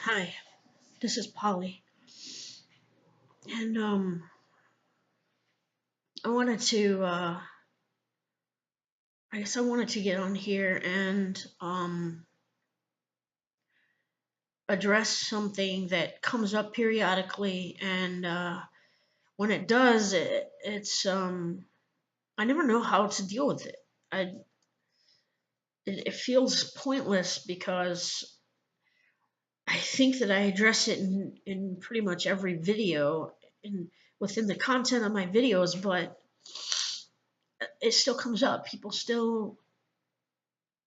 Hi, this is Polly, and I wanted to, I guess I wanted to get on here and address something that comes up periodically, and when it does, it's I never know how to deal with it. I it feels pointless because I think that I address it in pretty much every video in within the content of my videos, but it still comes up. People still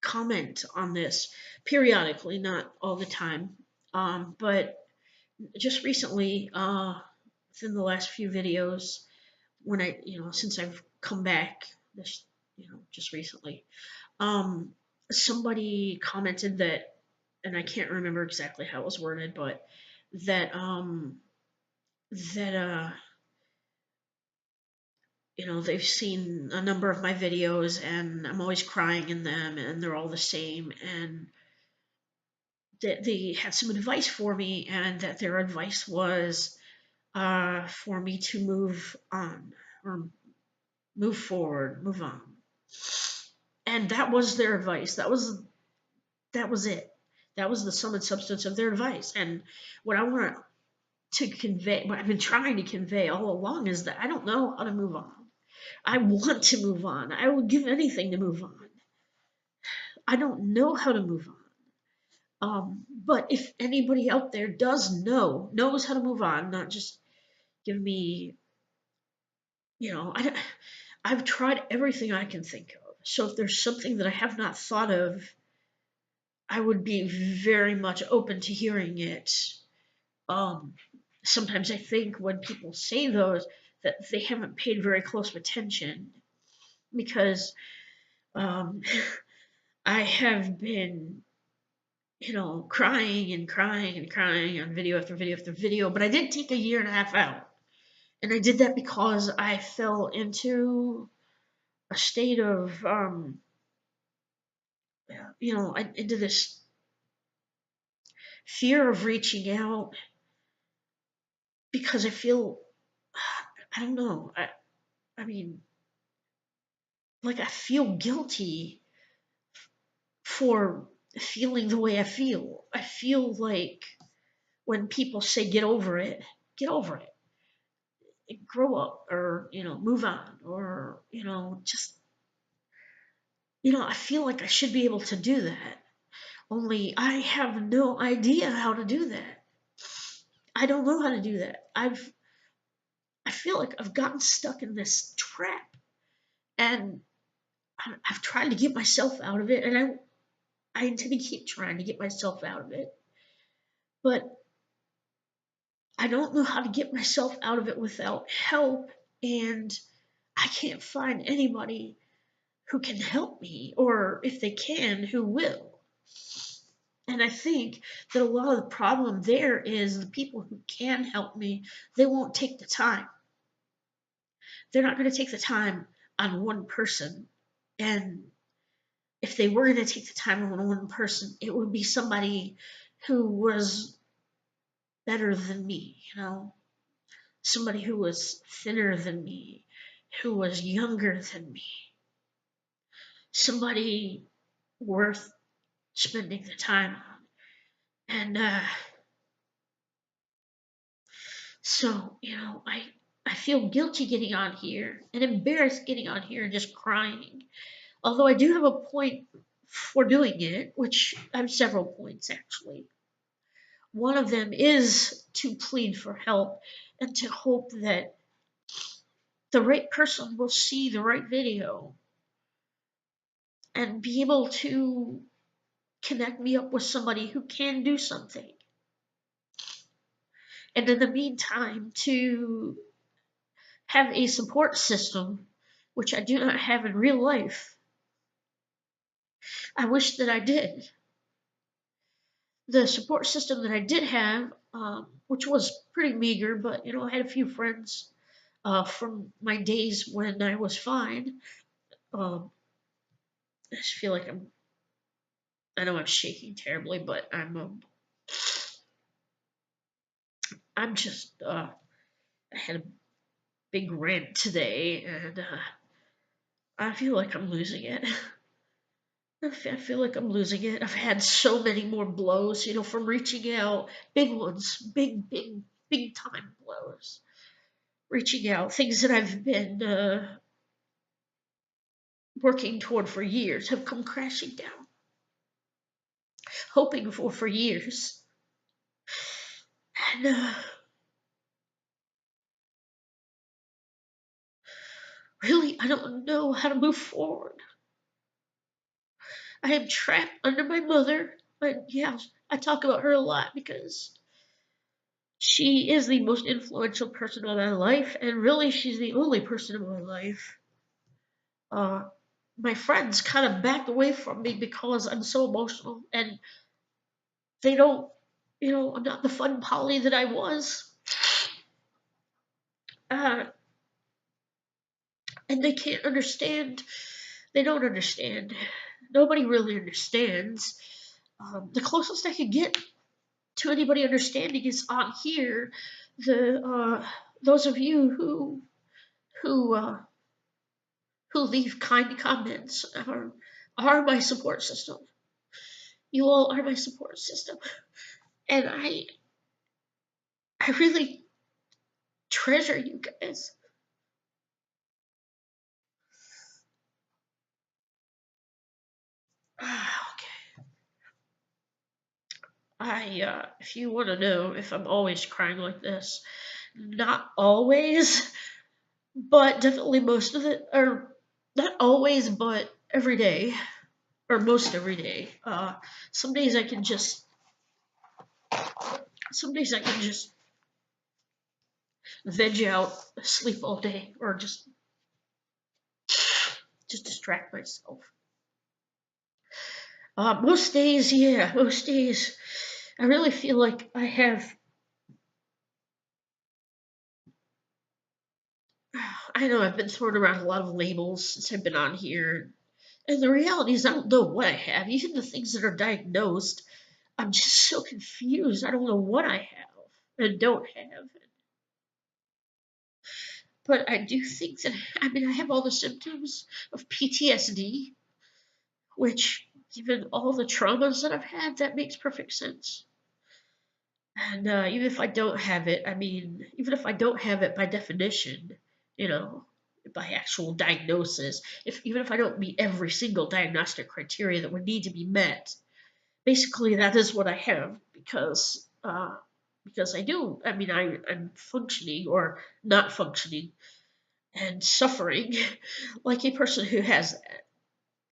comment on this periodically, not all the time. But just recently, within the last few videos, when since I've come back, this, just recently, um, somebody commented that, and I can't remember exactly how it was worded, but that, that, they've seen a number of my videos and I'm always crying in them and they're all the same. And that they had some advice for me, and that their advice was for me to move on or move forward, move on. And that was their advice. That was it. That was the sum and substance of their advice. And what I want to convey, what I've been trying to convey all along, is that I don't know how to move on. I want to move on. I would give anything to move on. I don't know how to move on. But if anybody out there knows how to move on, not just give me, I've tried everything I can think of. So if there's something that I have not thought of, I would be very much open to hearing it. Um, Sometimes I think when people say those, that they haven't paid very close attention, because um, I have been, crying and crying and crying on video after video after video, but I did take a year and a half out. And I did that because I fell into a state of, into this fear of reaching out, because I feel, I don't know, I mean, like I feel guilty for feeling the way I feel. I feel like when people say get over it, grow up, or, move on, or, just, I feel like I should be able to do that. Only I have no idea how to do that. I don't know how to do that. I feel like I've gotten stuck in this trap, and I've tried to get myself out of it, and I intend to keep trying to get myself out of it. But I don't know how to get myself out of it without help, and I can't find anybody who can help me, or if they can, who will. And I think that a lot of the problem there is the people who can help me, they won't take the time. They're not going to take the time on one person. And if they were going to take the time on one person, it would be somebody who was better than me, somebody who was thinner than me, who was younger than me, somebody worth spending the time on. And so, I feel guilty getting on here and embarrassed getting on here and just crying. Although I do have a point for doing it, which I have several points actually. One of them is to plead for help and to hope that the right person will see the right video and be able to connect me up with somebody who can do something. And in the meantime, to have a support system, which I do not have in real life. I wish that I did. The support system that I did have, which was pretty meager, but I had a few friends from my days when I was fine. Um, I just feel like I know I'm shaking terribly, but I'm I'm just I had a big rant today, and I feel like I'm losing it. I feel like I'm losing it. I've had so many more blows, from reaching out, big ones, big time blows. Reaching out, things that I've been working toward for years have come crashing down, hoping for years. And really, I don't know how to move forward. I am trapped under my mother. And yeah, I talk about her a lot because she is the most influential person in my life, and really, she's the only person in my life. Uh, my friends kind of backed away from me because I'm so emotional, and they don't, I'm not the fun Polly that I was. Uh, and they can't understand. They don't understand. Nobody really understands. The closest I could get to anybody understanding is on here. The those of you who uh, who leave kind comments are my support system. You all are my support system, and I really treasure you guys. Okay. If you want to know if I'm always crying like this, not always, but definitely most of it, or not always, but every day, or most every day. Some days I can just, some days I can veg out, sleep all day, or just distract myself. Most days, yeah, most days, I really feel like I know I've been throwing around a lot of labels since I've been on here. And the reality is, I don't know what I have. Even the things that are diagnosed, I'm just so confused. I don't know what I have and don't have. But I do think that, I mean, I have all the symptoms of PTSD, which, given all the traumas that I've had, that makes perfect sense. And even if I don't have it, I mean, even if I don't have it by definition, you know, by actual diagnosis, if even if I don't meet every single diagnostic criteria that would need to be met, basically that is what I have because I do. I mean, I'm functioning or not functioning and suffering like a person who has that.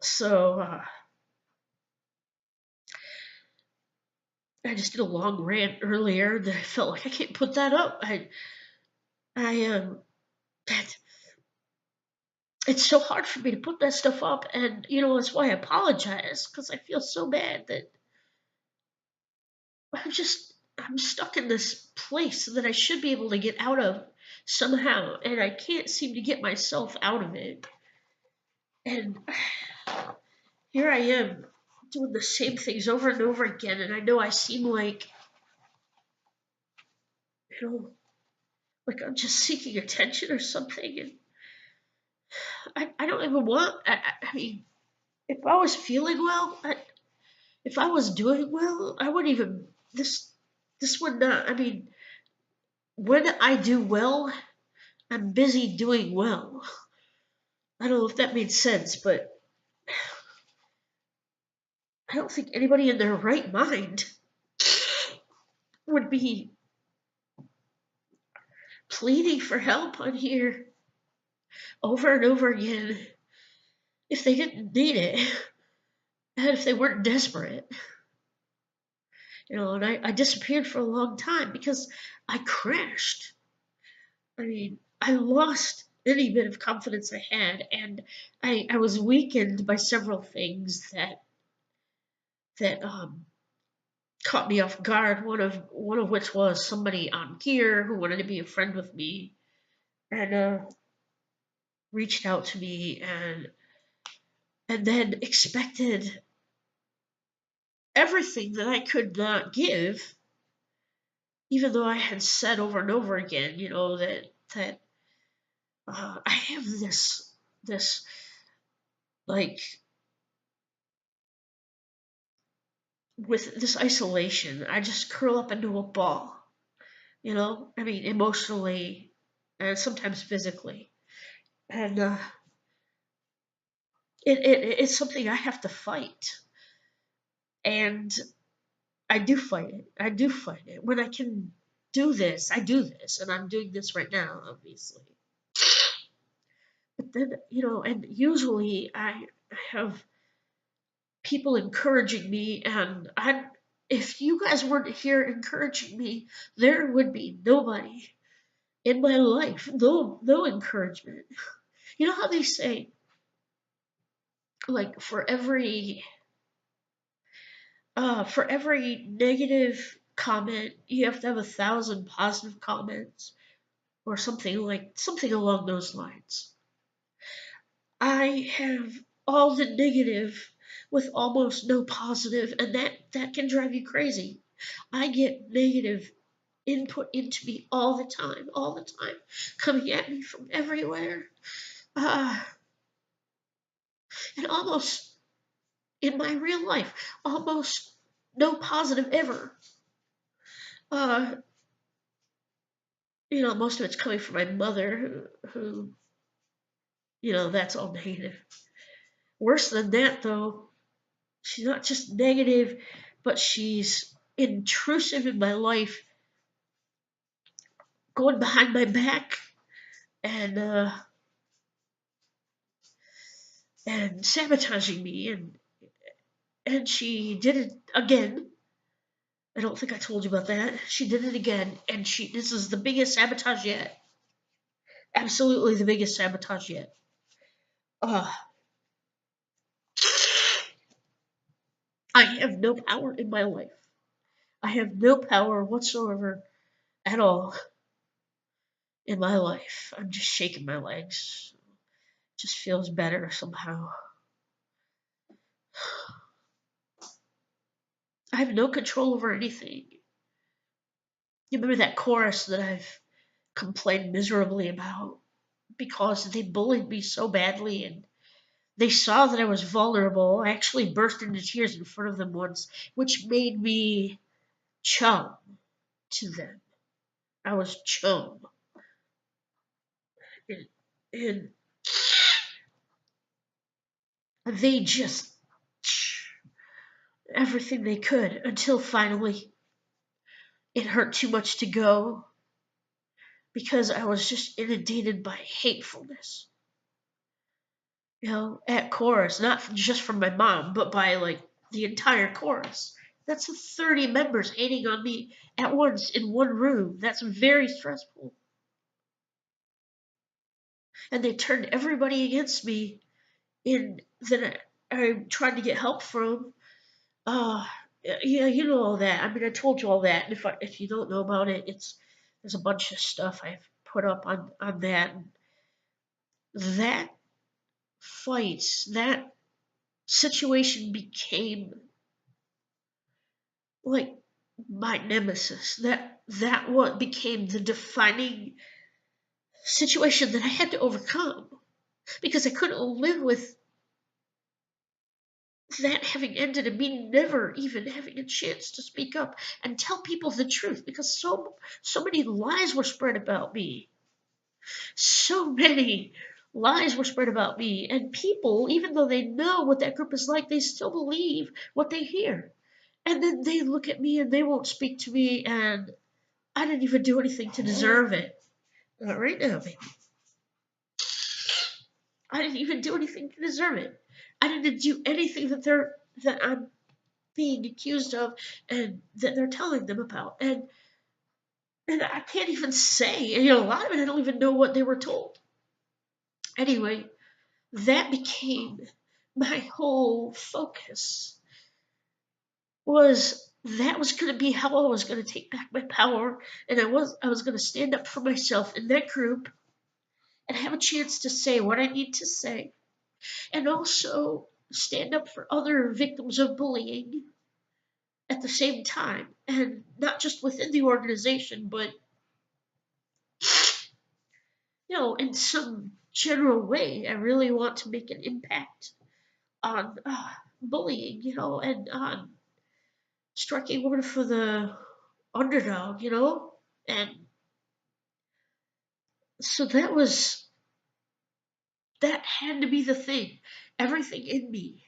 So I just did a long rant earlier that I felt like I can't put that up. I that it's so hard for me to put that stuff up, and that's why I apologize because I feel so bad that I'm stuck in this place that I should be able to get out of somehow, and I can't seem to get myself out of it. And here I am doing the same things over and over again, and I know I seem you know, like I'm just seeking attention or something, and I don't even want. I mean, if I was feeling well, if I was doing well, I wouldn't even this would not. I mean, when I do well, I'm busy doing well. I don't know if that made sense, but I don't think anybody in their right mind would be pleading for help on here over and over again if they didn't need it and if they weren't desperate. And I disappeared for a long time because I crashed. I mean, I lost any bit of confidence I had, and I was weakened by several things that caught me off guard. One of which was somebody on here who wanted to be a friend with me and reached out to me and then expected everything that I could not give, even though I had said over and over again, that I have this like with this isolation, I just curl up into a ball. I mean, emotionally and sometimes physically, and it's something I have to fight, and I do fight it. I do fight it when I can do this. I do this, and I'm doing this right now, obviously. But then, and usually I have people encouraging me, and if you guys weren't here encouraging me, there would be nobody in my life. No encouragement. You know how they say, like, for every negative comment, you have to have 1,000 positive comments, or something along those lines. I have all the negative with almost no positive, and that can drive you crazy. I get negative input into me all the time, coming at me from everywhere. Uh, and almost in my real life, almost no positive ever. Uh, most of it's coming from my mother, who that's all negative. Worse than that, though, she's not just negative, but she's intrusive in my life, going behind my back and sabotaging me, and she did it again. I don't think I told you about that. She did it again, and this is the biggest sabotage yet. Absolutely the biggest sabotage yet. Uh, I have no power in my life. I have no power whatsoever at all in my life. I'm just shaking my legs. It just feels better somehow. I have no control over anything. You remember that chorus that I've complained miserably about because they bullied me so badly, and they saw that I was vulnerable. I actually burst into tears in front of them once, which made me chum to them. I was chum. And they just everything they could until finally it hurt too much to go because I was just inundated by hatefulness. At chorus, not just from my mom, but by like the entire chorus. That's 30 members hating on me at once in one room. That's very stressful. And they turned everybody against me in that I tried to get help from. Uh, yeah, you know all that. I mean, I told you all that. And if you don't know about it, there's a bunch of stuff I've put up on that. That fight, that situation became like my nemesis. That what became the defining situation that I had to overcome because I couldn't live with that having ended and me never even having a chance to speak up and tell people the truth because so many lies were spread about me. So many lies were spread about me, and people, even though they know what that group is like, they still believe what they hear. And then they look at me and they won't speak to me, and I didn't even do anything to deserve it. Not right now, baby. I didn't even do anything to deserve it. I didn't do anything that I'm being accused of and that they're telling them about. And I can't even say, a lot of it I don't even know what they were told. Anyway, that became my whole focus was going to be how I was going to take back my power, and I was going to stand up for myself in that group and have a chance to say what I need to say, and also stand up for other victims of bullying at the same time, and not just within the organization, but in some general way, I really want to make an impact on bullying, and on striking word for the underdog, and so that had to be the thing. Everything in me,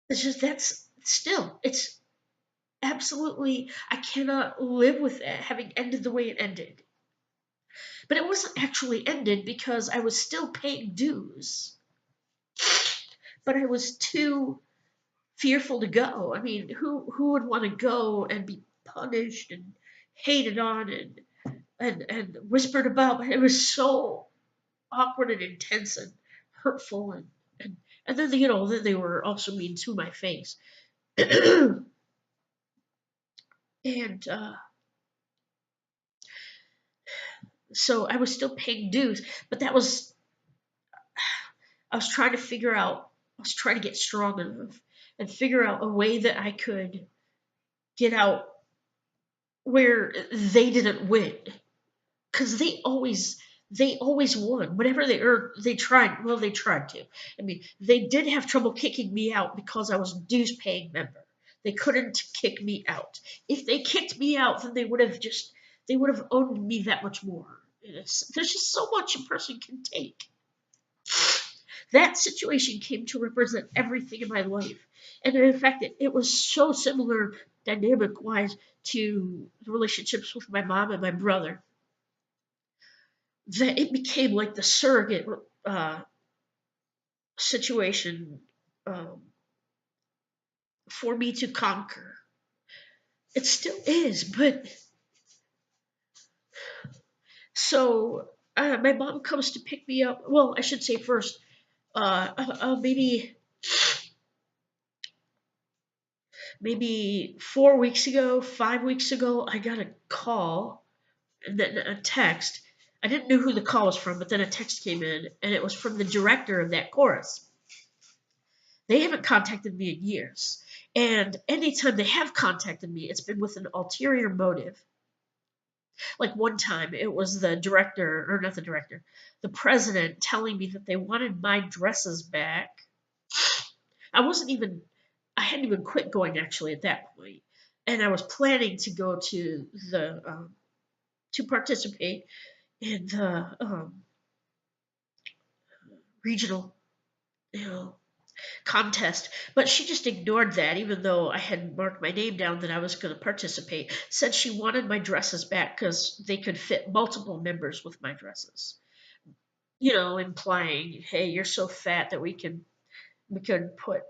it's just that's still, it's absolutely, I cannot live with it having ended the way it ended. But it wasn't actually ended because I was still paying dues, but I was too fearful to go. I mean, who would want to go and be punished and hated on and whispered about? It was so awkward and intense and hurtful, and then then they were also mean to my face. And so I was still paying dues, but I was trying to figure out, I was trying to get strong enough and figure out a way that I could get out where they didn't win, because they always won whenever they tried. Well, they tried to. I mean, they did have trouble kicking me out because I was a dues paying member. They couldn't kick me out. If they kicked me out, then they would have owned me that much more. There's just so much a person can take. That situation came to represent everything in my life. And in fact, it was so similar dynamic wise to the relationships with my mom and my brother that it became like the surrogate situation, um, for me to conquer. It still is, but so my mom comes to pick me up. Well, I should say first, maybe 4 weeks ago, 5 weeks ago, I got a call and then a text. I didn't know who the call was from, but then a text came in, and it was from the director of that chorus. They haven't contacted me in years. And anytime they have contacted me, it's been with an ulterior motive. Like one time, it was the director, or not the director, the president telling me that they wanted my dresses back. I wasn't even, I hadn't even quit going actually at that point. And I was planning to go to participate in the regional, you know, contest. But she just ignored that, even though I had marked my name down that I was going to participate. Said she wanted my dresses back because they could fit multiple members with my dresses. Implying, hey, you're so fat that we could put,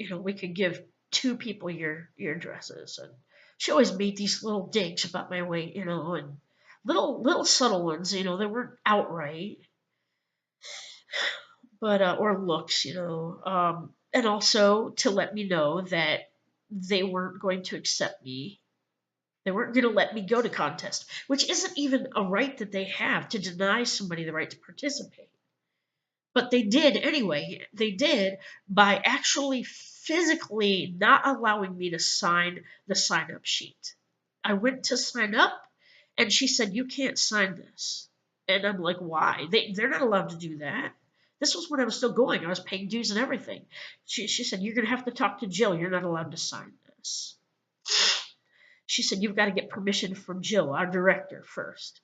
we could give two people your dresses. And she always made these little digs about my weight, and little subtle ones, that weren't outright, but or looks, and also to let me know that they weren't going to accept me. They weren't going to let me go to contest, which isn't even a right that they have, to deny somebody the right to participate. But they did anyway. They did by actually physically not allowing me to sign the sign up sheet. I went to sign up, and she said, "You can't sign this." And I'm like, "Why? They're not allowed to do that." This was when I was still going. I was paying dues and everything. She said, "You're going to have to talk to Jill. You're not allowed to sign this." She said, "You've got to get permission from Jill, our director, first."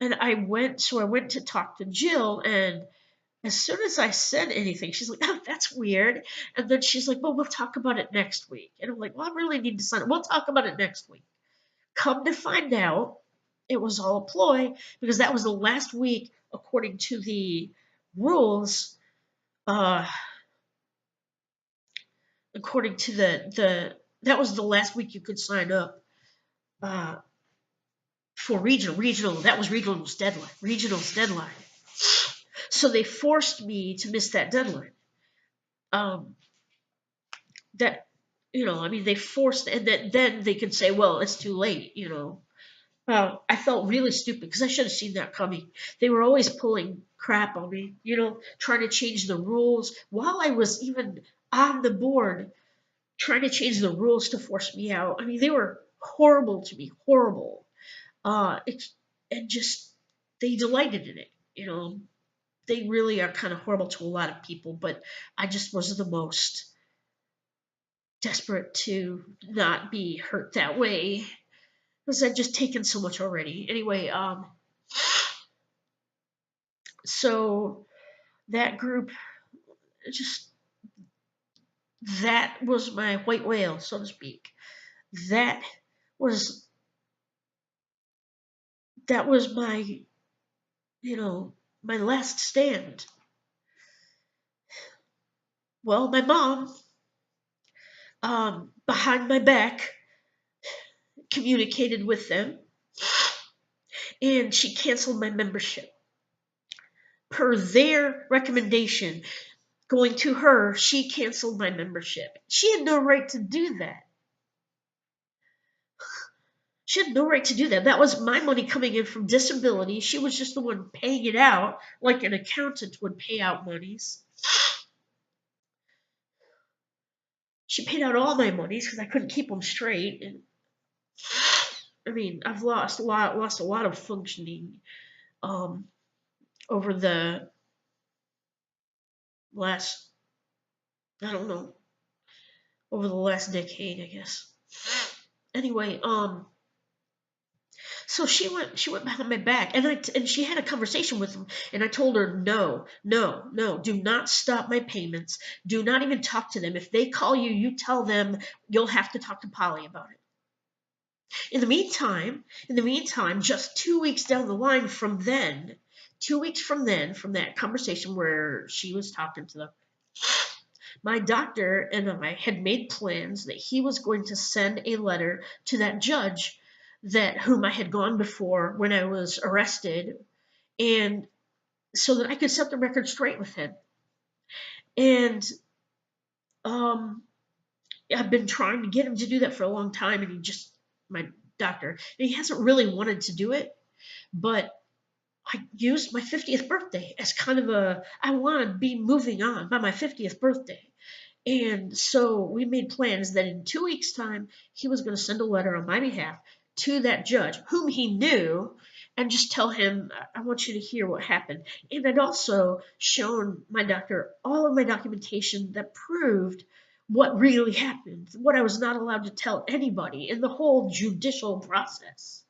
And I went to talk to Jill, and as soon as I said anything, she's like, "Oh, that's weird." And then she's like, "Well, we'll talk about it next week." And I'm like, "Well, I really need to sign it. We'll talk about it next week." Come to find out, it was all a ploy, because that was the last week, according to the rules, uh, according to that was the last week you could sign up uh, for regional. That was regional's deadline. So they forced me to miss that deadline. Um, that I mean, they forced, and then they could say, well, it's too late. I felt really stupid because I should have seen that coming. They were always pulling crap on me, trying to change the rules while I was even on the board, trying to change the rules to force me out. I mean, they were horrible to me, horrible. It's and just they delighted in it. They really are kind of horrible to a lot of people, but I just was the most desperate to not be hurt that way because I'd just taken so much already. Anyway, so that group just that was my white whale, so to speak. That was that was you know my last stand. Well, my mom, behind my back, communicated with them, and she canceled my membership per their recommendation. Going to her, she canceled my membership. She had no right to do that. She had no right to do that. That was my money coming in from disability. She was just the one paying it out, like an accountant would pay out monies. She paid out all my monies because I couldn't keep them straight. And I mean, I've lost a lot of functioning um, over the last, I don't know, over the last decade, I guess. Anyway, so she went behind my back, and she had a conversation with him, and I told her, no, no, no, do not stop my payments. Do not even talk to them. If they call you, you tell them you'll have to talk to Polly about it. In the meantime, just 2 weeks down the line from then, 2 weeks from then, from that conversation where she was talking to them, my doctor and I had made plans that he was going to send a letter to that judge that whom I had gone before when I was arrested, and so that I could set the record straight with him. And um, I've been trying to get him to do that for a long time, and my doctor, and he hasn't really wanted to do it, but I used my 50th birthday as kind of I want to be moving on by my 50th birthday. And so we made plans that in 2 weeks' time, he was going to send a letter on my behalf to that judge, whom he knew, and just tell him, I want you to hear what happened. And I'd also shown my doctor all of my documentation that proved what really happened, what I was not allowed to tell anybody in the whole judicial process.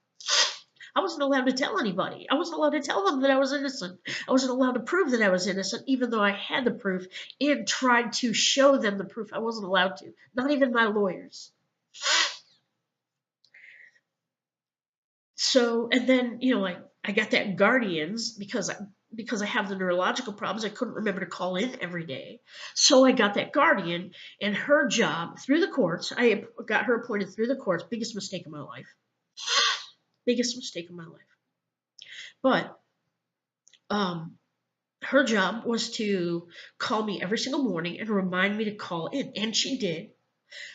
I wasn't allowed to tell anybody. I wasn't allowed to tell them that I was innocent. I wasn't allowed to prove that I was innocent, even though I had the proof and tried to show them the proof. I wasn't allowed to. Not even my lawyers. So, and then, I got that guardians because I have the neurological problems. I couldn't remember to call in every day. So I got that guardian, and her job through the courts, I got her appointed through the courts. Biggest mistake of my life. Biggest mistake of my life. But um, her job was to call me every single morning and remind me to call in. And she did,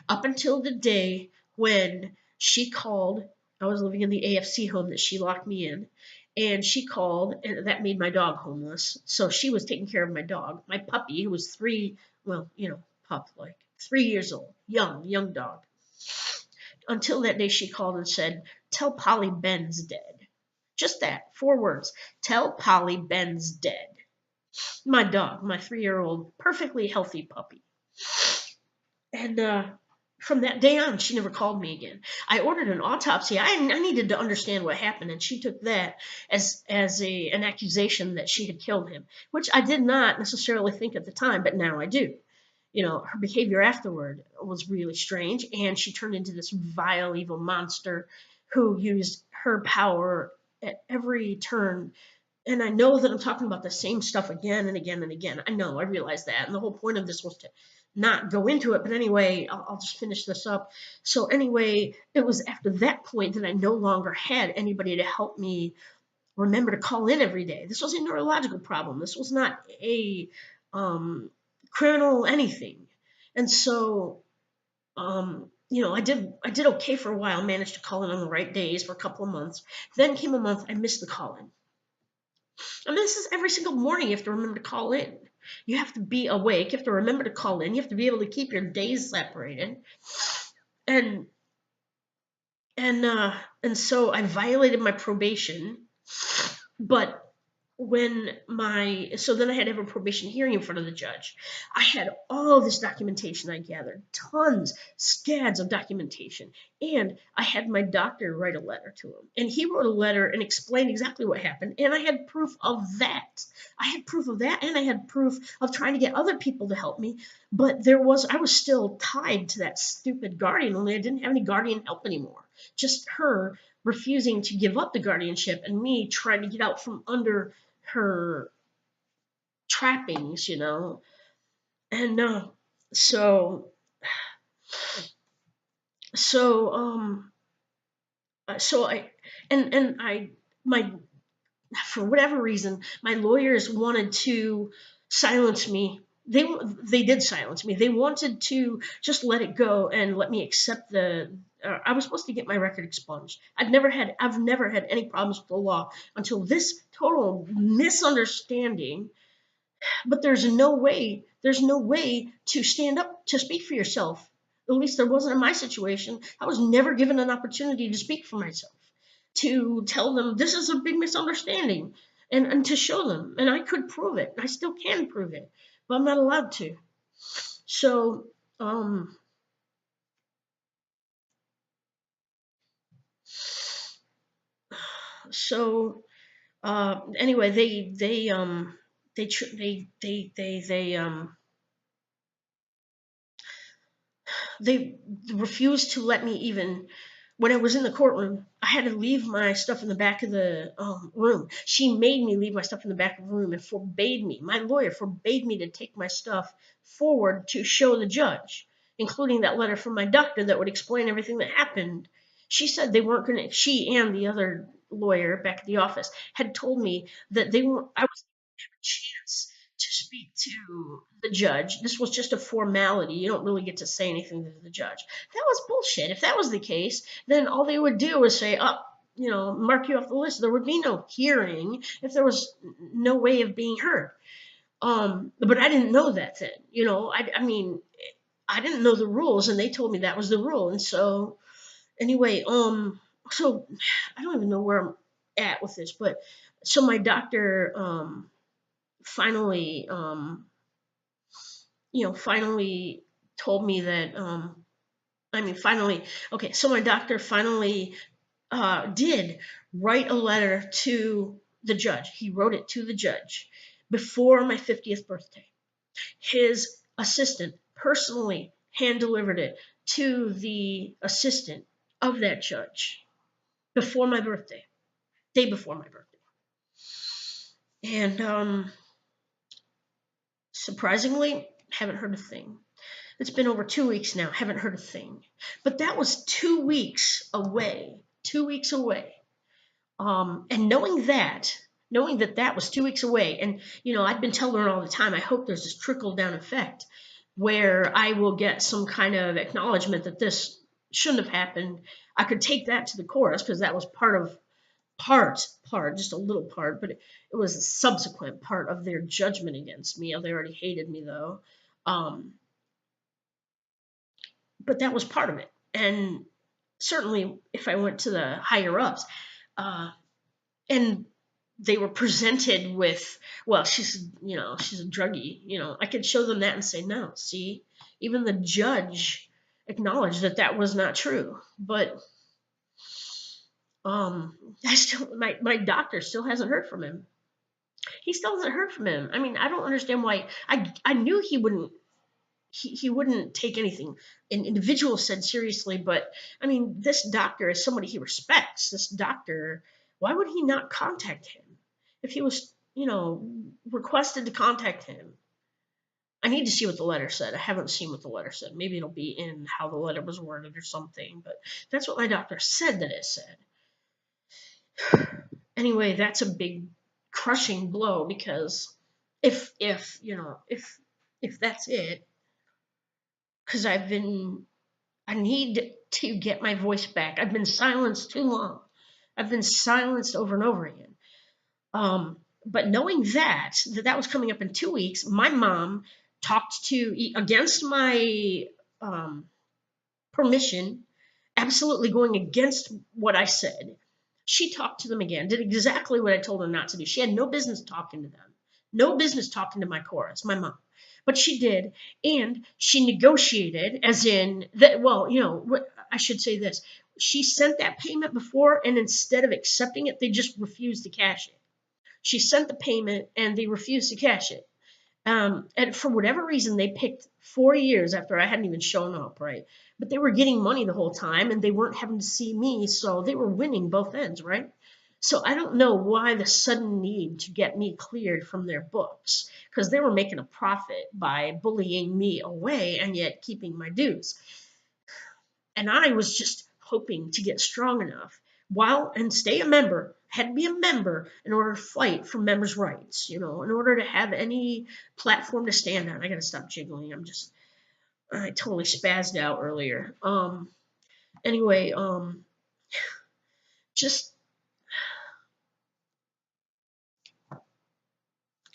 up until the day when she called. I was living in the AFC home that she locked me in. And she called, and that made my dog homeless. So she was taking care of my dog, my puppy, who was pup, like 3 years old, young dog. Until that day she called and said, "Tell Polly Ben's dead." Just that, 4 words. "Tell Polly Ben's dead." My dog, my 3-year-old, perfectly healthy puppy. And from that day on, she never called me again. I ordered an autopsy. I needed to understand what happened, and she took that as an accusation that she had killed him, which I did not necessarily think at the time, but now I do. Her behavior afterward was really strange, and she turned into this vile, evil monster who used her power at every turn. And I know that I'm talking about the same stuff again and again and again. I realize that. And the whole point of this was to not go into it. But anyway, I'll just finish this up. So anyway, it was after that point that I no longer had anybody to help me remember to call in every day. This was a neurological problem. This was not a criminal anything. And so, I did okay for a while, managed to call in on the right days for a couple of months. Then came a month I missed the call in. And this is every single morning you have to remember to call in. You have to be awake. You have to remember to call in. You have to be able to keep your days separated. And and uh and so I violated my probation, but then I had to have a probation hearing in front of the judge. I had all this documentation I gathered, tons, scads of documentation, and I had my doctor write a letter to him. And he wrote a letter and explained exactly what happened, and I had proof of that. I had proof of that, and I had proof of trying to get other people to help me, but I was still tied to that stupid guardian, only I didn't have any guardian help anymore. Just her refusing to give up the guardianship and me trying to get out from under her trappings, and so so so I and I my for whatever reason my lawyers wanted to silence me. They did silence me. They wanted to just let it go and let me accept I was supposed to get my record expunged. I've never had any problems with the law until this total misunderstanding. But there's no way to stand up to speak for yourself. At least there wasn't in my situation. I was never given an opportunity to speak for myself, to tell them this is a big misunderstanding, and to show them. And I could prove it. I still can prove it, but I'm not allowed to. So, so anyway, they refused to let me even. When I was in the courtroom, I had to leave my stuff in the back of the room. She made me leave my stuff in the back of the room and forbade me. My lawyer forbade me to take my stuff forward to show the judge, including that letter from my doctor that would explain everything that happened. She said they weren't going to. She and the other lawyer back at the office had told me that they weren't. I was chance to speak to the judge. This was just a formality. You don't really get to say anything to the judge. That was bullshit. If that was the case, then all they would do is say, oh, mark you off the list. There would be no hearing if there was no way of being heard. But I didn't know that then. I mean, I didn't know the rules, and they told me that was the rule. And so, anyway, so I don't even know where I'm at with this, but so my doctor, finally, finally told me that, finally, okay, so my doctor finally did write a letter to the judge. He wrote it to the judge before my 50th birthday. His assistant personally hand delivered it to the assistant of that judge before my birthday, day before my birthday. And surprisingly, haven't heard a thing. It's been over 2 weeks now. Haven't heard a thing. But that was 2 weeks away. 2 weeks away. And knowing that was 2 weeks away, and I've been telling her all the time, I hope there's this trickle down effect where I will get some kind of acknowledgement that this shouldn't have happened. I could take that to the courts because that was just a little part, but it was a subsequent part of their judgment against me. They already hated me though. But that was part of it. And certainly if I went to the higher ups, and they were presented with, well, she's a druggie, I could show them that and say, no, see, even the judge acknowledged that was not true. But my doctor still hasn't heard from him. He still hasn't heard from him. I mean, I don't understand why. I knew he wouldn't take anything an individual said seriously, but I mean, this doctor is somebody he respects. This doctor, why would he not contact him if he was, requested to contact him? I need to see what the letter said. I haven't seen what the letter said. Maybe it'll be in how the letter was worded or something, but that's what my doctor said that it said. Anyway, that's a big crushing blow because if that's it, because I need to get my voice back. I've been silenced too long. I've been silenced over and over again. But knowing that was coming up in 2 weeks, my mom talked to, against my um, permission, absolutely going against what I said. She talked to them again, did exactly what I told her not to do. She had no business talking to them, no business talking to my chorus, my mom. But she did, and she negotiated, as in that. Well, I should say this: she sent that payment before, and instead of accepting it, they just refused to cash it. She sent the payment, and they refused to cash it. And for whatever reason, they picked 4 years after I hadn't even shown up, right? But they were getting money the whole time, and they weren't having to see me, so they were winning both ends, right? So I don't know why the sudden need to get me cleared from their books, because they were making a profit by bullying me away and yet keeping my dues. And I was just hoping to get strong enough and stay a member. Had to be a member in order to fight for members' rights, in order to have any platform to stand on. I gotta stop jiggling. I totally spazzed out earlier. Anyway, just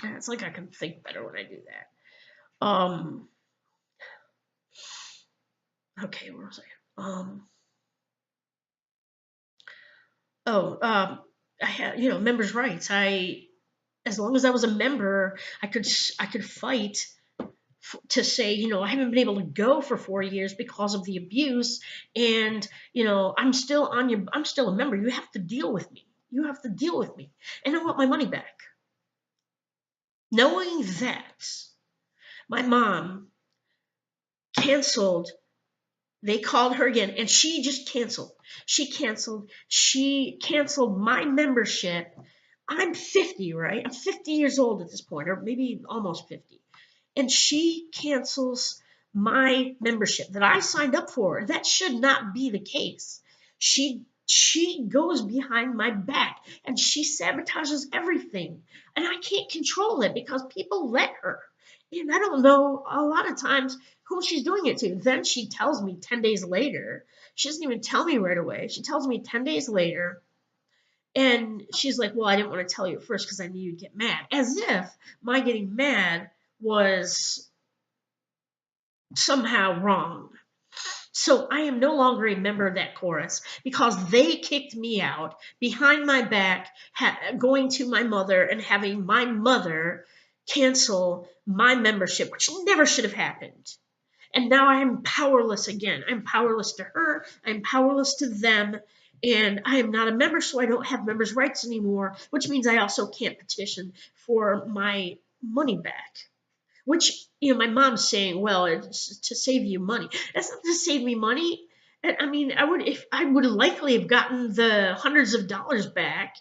it's like I can think better when I do that. Okay, where was I? Oh, I had, members' rights. As long as I was a member, I could fight to say, I haven't been able to go for 4 years because of the abuse, and I'm still a member. You have to deal with me. You have to deal with me, and I want my money back. Knowing that, my mom canceled. They called her again, and she just canceled. She canceled my membership. I'm 50, right? I'm 50 years old at this point, or maybe almost 50. And she cancels my membership that I signed up for. That should not be the case. She goes behind my back and she sabotages everything. And I can't control it because people let her. And I don't know a lot of times who she's doing it to. Then she tells me 10 days later. She doesn't even tell me right away. She tells me 10 days later, and she's like, well, I didn't want to tell you at first because I knew you'd get mad. As if my getting mad was somehow wrong. So I am no longer a member of that chorus because they kicked me out behind my back, going to my mother and having my mother cancel my membership, which never should have happened. And now I'm powerless again. I'm powerless to her. I'm powerless to them. And I am not a member, so I don't have members' rights anymore, which means I also can't petition for my money back. Which, my mom's saying, well, it's to save you money. That's not to save me money. I mean, I would likely have gotten the hundreds of dollars back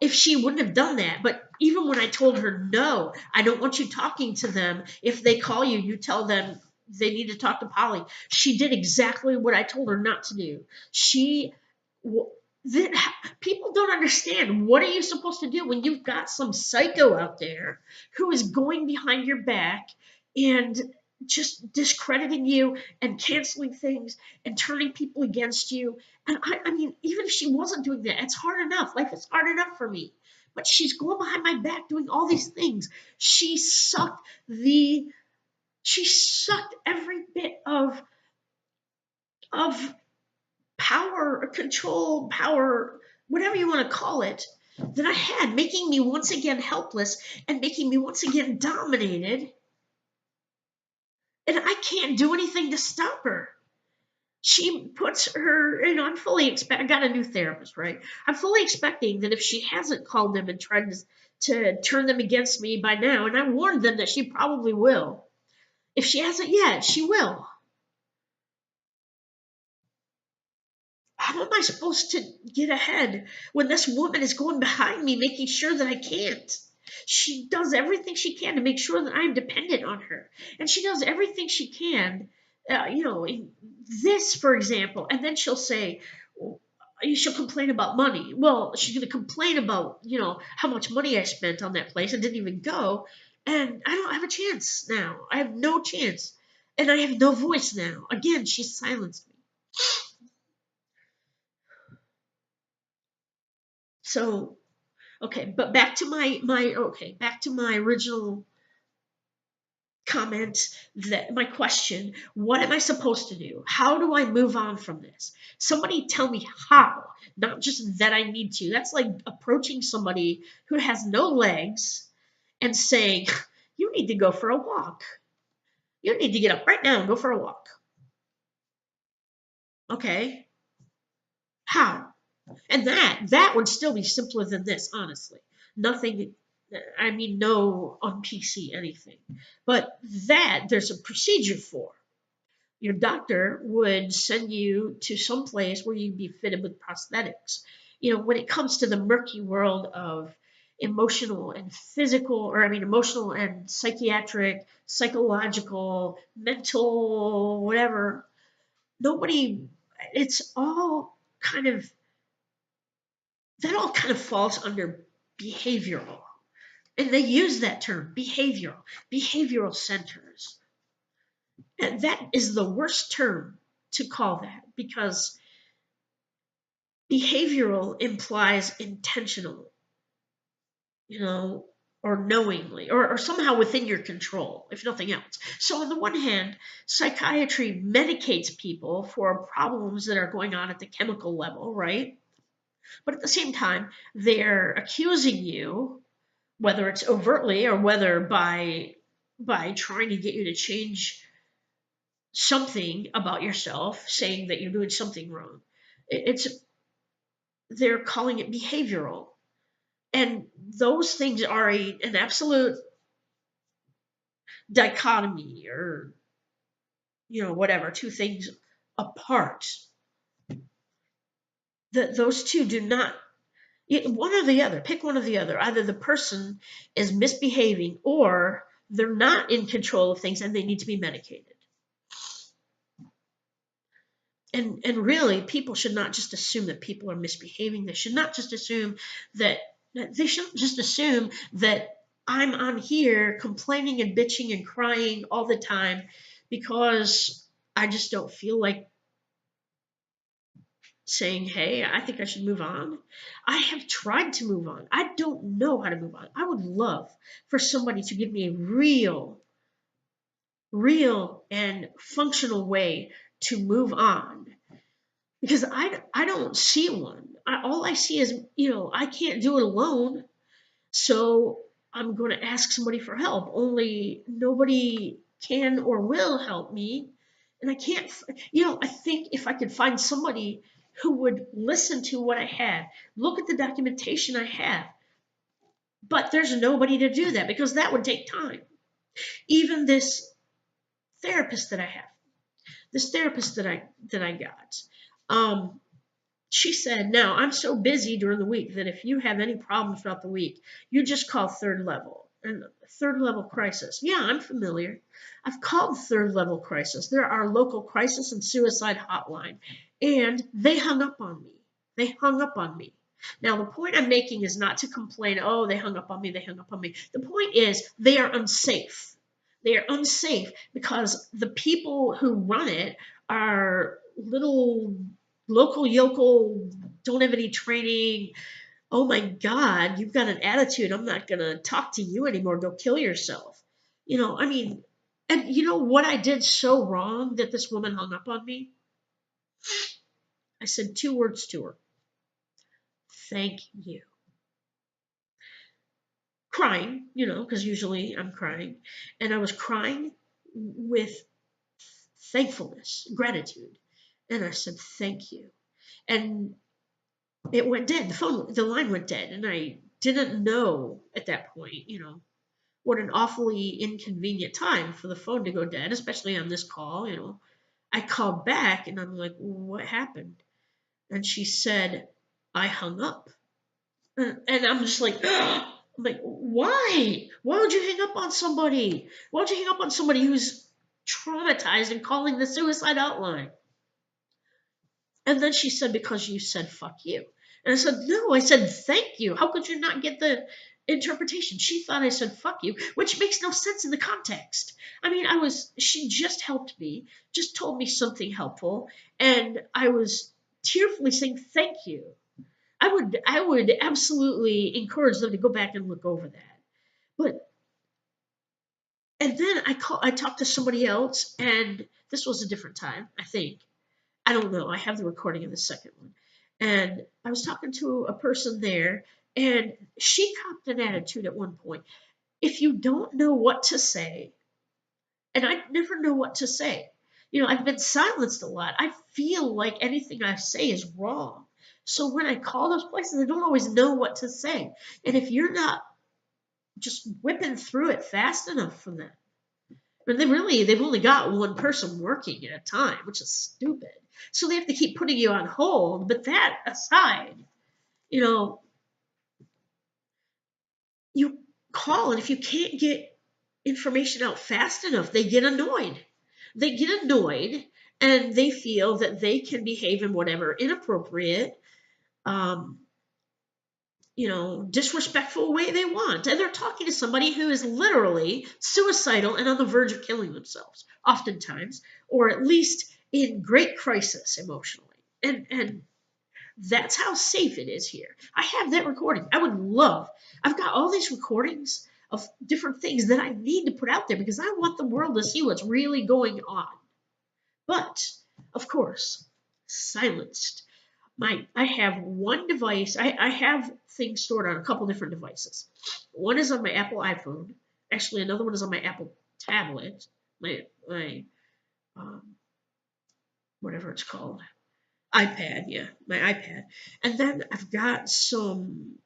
if she wouldn't have done that. But even when I told her, no, I don't want you talking to them. If they call you, you tell them they need to talk to Polly. She did exactly what I told her not to do. That people don't understand. What are you supposed to do when you've got some psycho out there who is going behind your back and just discrediting you and canceling things and turning people against you? And I mean, even if she wasn't doing that, it's hard enough. Life is hard enough for me. But she's going behind my back doing all these things. She sucked every bit of power, control, power, whatever you want to call it, that I had, making me once again helpless and making me once again dominated. And I can't do anything to stop her. She puts her, I got a new therapist, right? I'm fully expecting that if she hasn't called them and tried to turn them against me by now, and I warned them that she probably will. If she hasn't yet, she will. How am I supposed to get ahead when this woman is going behind me, making sure that I can't? She does everything she can to make sure that I'm dependent on her. And she does everything she can, this, for example, and then she'll say, she'll complain about money. Well, she's going to complain about, how much money I spent on that place. I didn't even go. And I don't have a chance now. I have no chance. And I have no voice now. Again, she's silenced me. So, Okay, but back to my original comment, that my question, what am I supposed to do? How do I move on from this? Somebody tell me how, not just that I need to. That's like approaching somebody who has no legs and saying, you need to go for a walk. You need to get up right now and go for a walk. Okay, how? And that would still be simpler than this, honestly. Nothing, I mean, no on PC anything. But that there's a procedure for. Your doctor would send you to some place where you'd be fitted with prosthetics. When it comes to the murky world of emotional and physical, or I mean, emotional and psychiatric, psychological, mental, whatever, nobody, it's all kind of, that all kind of falls under behavioral. And they use that term, behavioral centers. And that is the worst term to call that, because behavioral implies intentional, you know, or knowingly, or somehow within your control, if nothing else. So, on the one hand, psychiatry medicates people for problems that are going on at the chemical level, right? But at the same time, they're accusing you, whether it's overtly or whether by trying to get you to change something about yourself, saying that you're doing something wrong. It's They're calling it behavioral, and those things are an absolute dichotomy, or whatever, two things apart. Those two do not, one or the other, pick one or the other. Either the person is misbehaving, or they're not in control of things and they need to be medicated. And really, people should not just assume that people are misbehaving. They should not just assume that, they shouldn't just assume that I'm on here complaining and bitching and crying all the time because I just don't feel like saying, hey, I think I should move on. I have tried to move on. I don't know how to move on. I would love for somebody to give me a real and functional way to move on, because I don't see one. All I see is, I can't do it alone, so I'm going to ask somebody for help. Only nobody can or will help me, and I can't. I think if I could find somebody who would listen to what I had, look at the documentation I have, but there's nobody to do that because that would take time. Even therapist that I have, this therapist that I got. She said, now I'm so busy during the week that if you have any problems throughout the week, you just call third level. And third level crisis. Yeah, I'm familiar. I've called third level crisis. There are local crisis and suicide hotline. And they hung up on me. They hung up on me. Now, the point I'm making is not to complain, oh, they hung up on me, they hung up on me. The point is, they are unsafe. They are unsafe because the people who run it are little local yokel, don't have any training. Oh my God, you've got an attitude. I'm not going to talk to you anymore. Go kill yourself. I mean, and you know what I did so wrong that this woman hung up on me? I said two words to her: thank you. Crying, because usually I'm crying. And I was crying with thankfulness, gratitude. And I said, thank you. And it went dead. The line went dead, and I didn't know at that point, what an awfully inconvenient time for the phone to go dead, especially on this call. I called back, and I'm like, what happened? And she said, I hung up. And I'm just like, I'm like, why? Why would you hang up on somebody? Why would you hang up on somebody who's traumatized and calling the suicide hotline? And then she said, because you said fuck you. And I said, no, I said thank you. How could you not get the interpretation? She thought I said fuck you, which makes no sense in the context. I mean, she just helped me, just told me something helpful, and I was tearfully saying thank you. I would absolutely encourage them to go back and look over that. But and then I talked to somebody else, and this was a different time, I think. I don't know. I have the recording of the second one. And I was talking to a person there, and she copped an attitude at one point. If you don't know what to say, and I never know what to say. I've been silenced a lot. I feel like anything I say is wrong. So when I call those places, I don't always know what to say. And if you're not just whipping through it fast enough for them, and they've only got one person working at a time, which is stupid. So they have to keep putting you on hold. But that aside, you know, you call, and if you can't get information out fast enough, they get annoyed. They get annoyed, and they feel that they can behave in whatever inappropriate, um, disrespectful way they want. And they're talking to somebody who is literally suicidal and on the verge of killing themselves, oftentimes, or at least in great crisis emotionally. And that's how safe it is here. I have that recording. I've got all these recordings of different things that I need to put out there because I want the world to see what's really going on. But, of course, silenced. I have one device. I have things stored on a couple different devices. One is on my Apple iPhone. Actually, another one is on my Apple tablet. My whatever it's called, iPad. Yeah, my iPad. And then I've got some.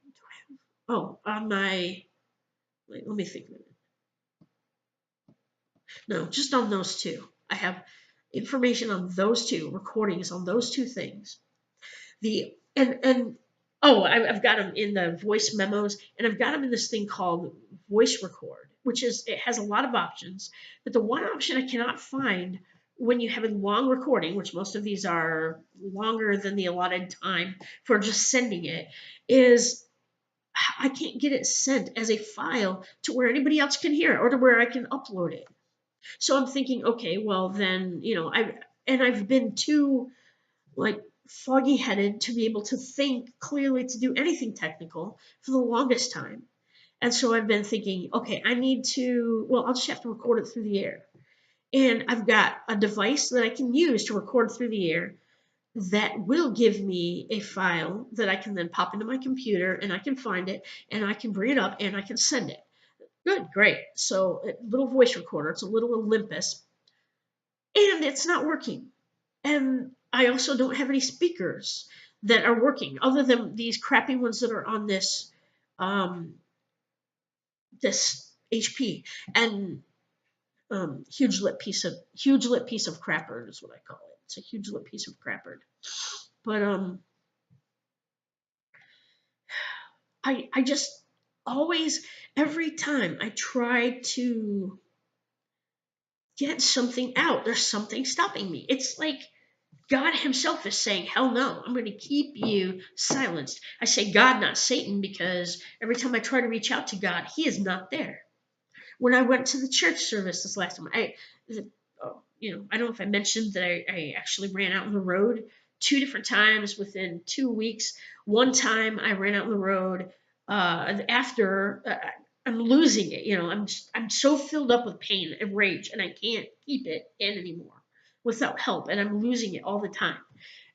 Oh, on my. Wait, let me think a minute. No, just on those two. I have information on those two recordings on those two things. The and oh, I've got them in the voice memos, and I've got them in this thing called voice record, which it has a lot of options. But the one option I cannot find when you have a long recording, which most of these are longer than the allotted time for just sending it, is I can't get it sent as a file to where anybody else can hear it or to where I can upload it. So I'm thinking, okay, well then, I've been too like foggy headed to be able to think clearly to do anything technical for the longest time. And so I've been thinking, okay, I'll just have to record it through the air. And I've got a device that I can use to record through the air that will give me a file that I can then pop into my computer and I can find it and I can bring it up and I can send it. Good, great. So a little voice recorder, it's a little Olympus, and it's not working. And I also don't have any speakers that are working other than these crappy ones that are on um, this HP and huge lit piece of crapper is what I call it. It's a huge lit piece of crapper. But I just always every time I try to get something out, there's something stopping me. It's like God himself is saying, hell no, I'm going to keep you silenced. I say God, not Satan, because every time I try to reach out to God, he is not there. When I went to the church service this last time, I don't know if I mentioned that I actually ran out on the road 2 different times within 2 weeks. One time I ran out on the road after I'm losing it. I'm so filled up with pain and rage, and I can't keep it in anymore without help, and I'm losing it all the time.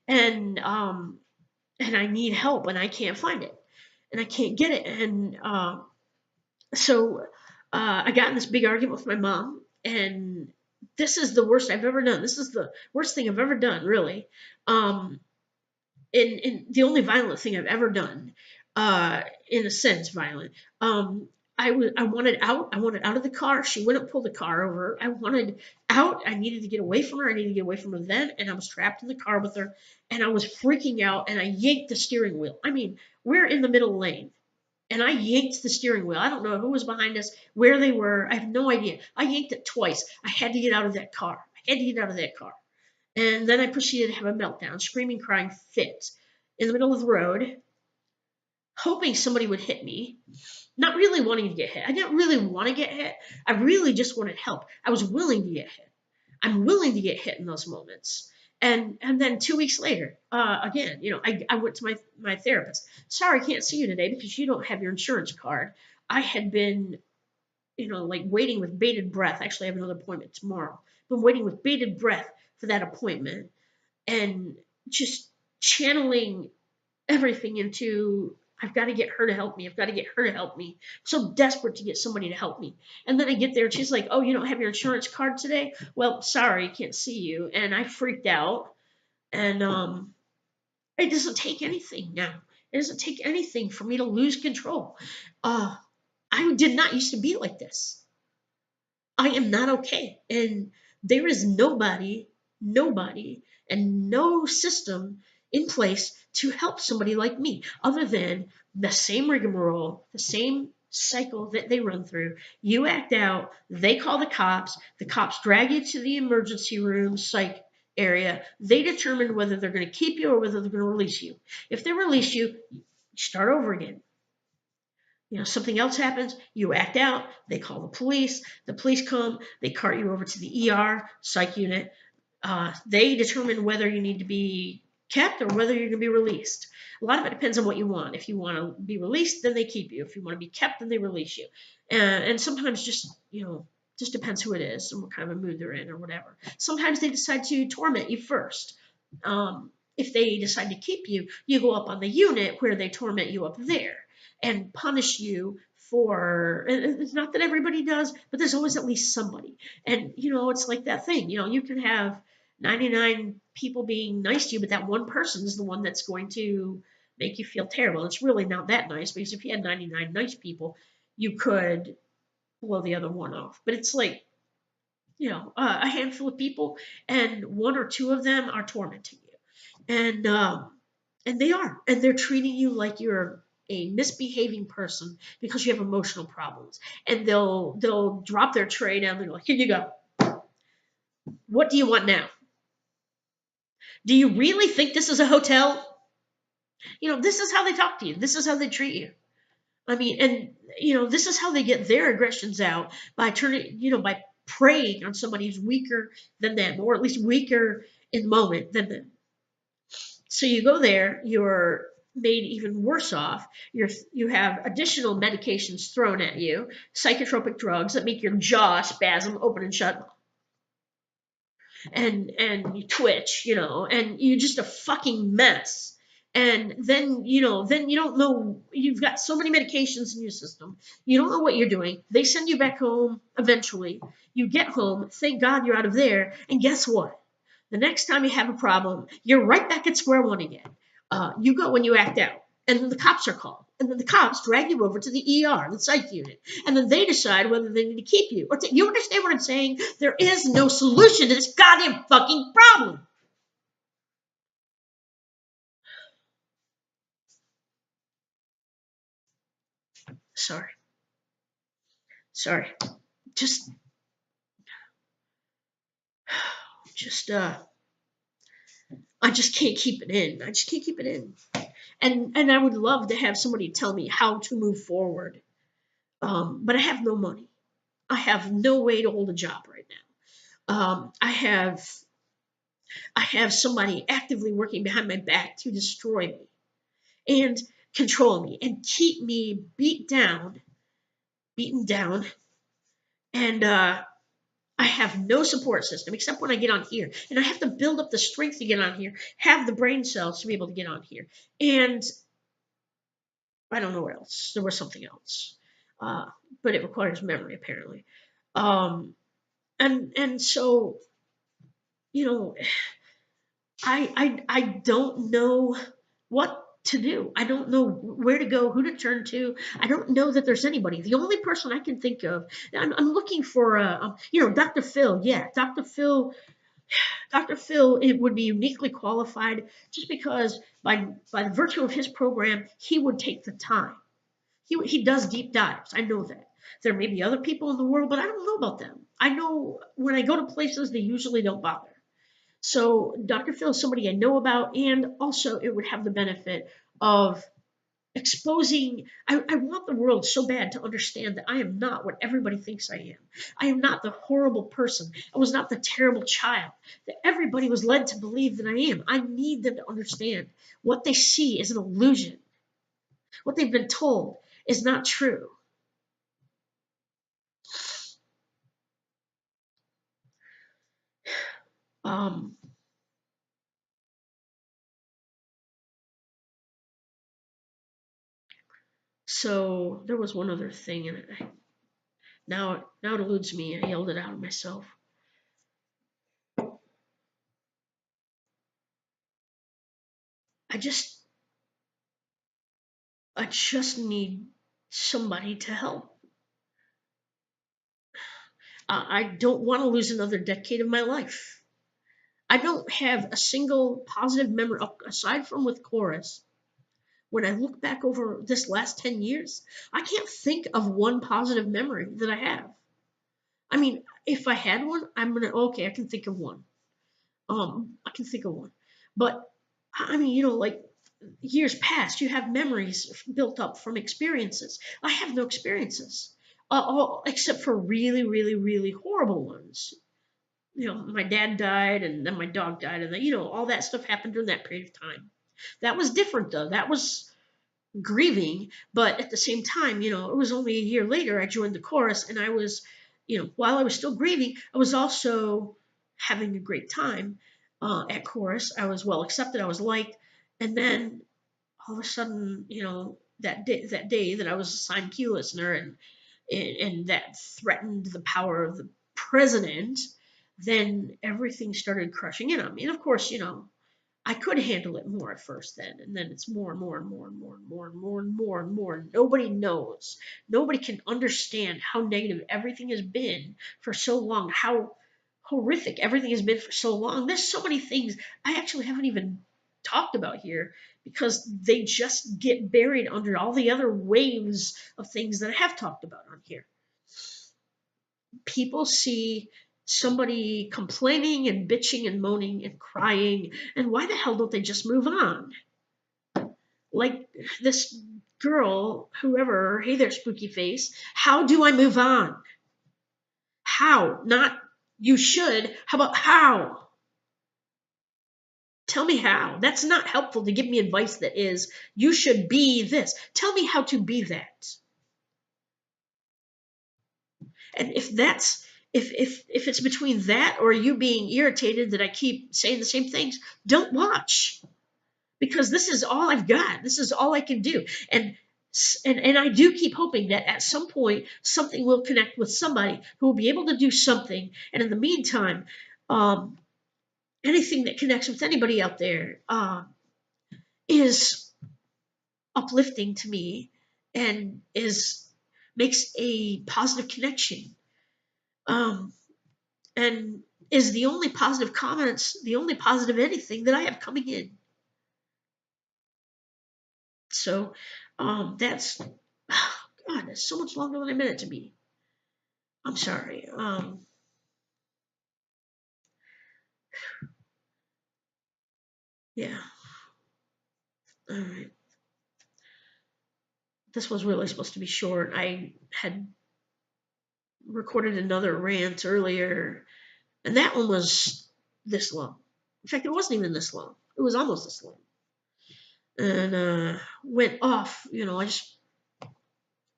And I need help, and I can't find it, and I can't get it, and so I got in this big argument with my mom, and this is the worst I've ever done. This is the worst thing I've ever done, really. And the only violent thing I've ever done, in a sense, violent. I wanted out. I wanted out of the car. She wouldn't pull the car over. I wanted out. I needed to get away from her. I needed to get away from her then, and I was trapped in the car with her, and I was freaking out, and I yanked the steering wheel. I mean, we're in the middle lane, and I yanked the steering wheel. I don't know who was behind us, where they were. I have no idea. I yanked it twice. I had to get out of that car. I had to get out of that car. And then I proceeded to have a meltdown, screaming, crying fit in the middle of the road, hoping somebody would hit me, not really wanting to get hit. I didn't really want to get hit. I really just wanted help. I was willing to get hit. I'm willing to get hit in those moments. And then 2 weeks later, again, I went to my therapist. Sorry, I can't see you today because you don't have your insurance card. I had been, like waiting with bated breath. Actually, I have another appointment tomorrow. Been waiting with bated breath for that appointment, and just channeling everything into, I've got to get her to help me. I've got to get her to help me. So desperate to get somebody to help me. And then I get there and she's like, "Oh, you don't have your insurance card today? Well, sorry, can't see you." And I freaked out. And it doesn't take anything now. It doesn't take anything for me to lose control. Uh, I did not used to be like this. I am not okay. And there is nobody, and no system in place to help somebody like me other than the same rigmarole, the same cycle that they run through. You act out, they call the cops drag you to the emergency room, psych area. They determine whether they're going to keep you or whether they're going to release you. If they release you, start over again. Something else happens, you act out, they call the police come, they cart you over to the ER, psych unit. They determine whether you need to be kept or whether you're going to be released. A lot of it depends on what you want. If you want to be released, then they keep you. If you want to be kept, then they release you. And sometimes just depends who it is and what kind of a mood they're in or whatever. Sometimes they decide to torment you first. If they decide to keep you, you go up on the unit where they torment you up there and punish you for, and it's not that everybody does, but there's always at least somebody. And it's like that thing, you can have 99 people being nice to you, but that one person is the one that's going to make you feel terrible. It's really not that nice, because if you had 99 nice people, you could blow the other one off. But it's like, a handful of people, and one or two of them are tormenting you. And they are, and they're treating you like you're a misbehaving person because you have emotional problems. And they'll drop their tray down and go, "Here you go. What do you want now? Do you really think this is a hotel?" This is how they talk to you. This is how they treat you. I mean, and this is how they get their aggressions out, by by preying on somebody who's weaker than them, or at least weaker in the moment than them. So you go there, you're made even worse off. You have additional medications thrown at you, psychotropic drugs that make your jaw spasm, open and shut, and you twitch, and you're just a fucking mess. And then you don't know, you've got so many medications in your system, you don't know what you're doing. They send you back home eventually. You get home, thank God you're out of there, and guess what? The next time you have a problem, you're right back at square one again. You go when you act out, and then the cops are called, and then the cops drag you over to the ER, the psych unit, and then they decide whether they need to keep you. You understand what I'm saying? There is no solution to this goddamn fucking problem. Sorry. Just, I just can't keep it in. I just can't keep it in. And I would love to have somebody tell me how to move forward. But I have no money. I have no way to hold a job right now. I have somebody actively working behind my back to destroy me and control me and keep me beaten down, and I have no support system except when I get on here, and I have to build up the strength to get on here, have the brain cells to be able to get on here, and I don't know what else. There was something else, but it requires memory apparently, and so you know I don't know what to do. I don't know where to go, who to turn to. I don't know that there's anybody. The only person I can think of, I'm looking for, Dr. Phil. Yeah, Dr. Phil. Dr. Phil, it would be uniquely qualified just because by the virtue of his program, he would take the time. He does deep dives. I know that. There may be other people in the world, but I don't know about them. I know when I go to places, they usually don't bother. So Dr. Phil is somebody I know about, and also it would have the benefit of exposing. I want the world so bad to understand that I am not what everybody thinks I am. I am not the horrible person. I was not the terrible child that everybody was led to believe that I am. I need them to understand what they see is an illusion. What they've been told is not true. Um, so there was one other thing, and now it eludes me. I yelled it out of myself. I just I just need somebody to help. I don't want to lose another decade of my life. I don't have a single positive memory aside from with chorus. When I look back over this last 10 years, I can't think of one positive memory that I have. I mean, if I had one, okay, I can think of one. I can think of one. But I mean, like years past, you have memories built up from experiences. I have no experiences, all except for really, really, really horrible ones. My dad died, and then my dog died, and then, all that stuff happened during that period of time. That was different, though. That was grieving, but at the same time, it was only a year later I joined the chorus, and I was, while I was still grieving, I was also having a great time at chorus. I was well accepted, I was liked, and then all of a sudden, that day that I was assigned key listener, and that threatened the power of the president, then everything started crushing in on me. And of course, I could handle it more at first then, and then it's more and more and more and more and more and more and more and more. Nobody knows. Nobody can understand how negative everything has been for so long, how horrific everything has been for so long. There's so many things I actually haven't even talked about here because they just get buried under all the other waves of things that I have talked about on here. People see somebody complaining and bitching and moaning and crying, and why the hell don't they just move on? Like this girl, whoever, hey there, spooky face, how do I move on? How? Not you should. How about how? Tell me how. That's not helpful to give me advice that is, you should be this. Tell me how to be that. And if it's between that or you being irritated that I keep saying the same things, don't watch, because this is all I've got. This is all I can do. And I do keep hoping that at some point something will connect with somebody who will be able to do something. And in the meantime, anything that connects with anybody out there is uplifting to me and is makes a positive connection. Um, and is the only positive comments, the only positive anything that I have coming in. So that's God, that's so much longer than I meant it to be. I'm sorry. Yeah. All right. This was really supposed to be short. I had recorded another rant earlier, and that one was this long. In fact, it wasn't even this long. It was almost this long. And went off,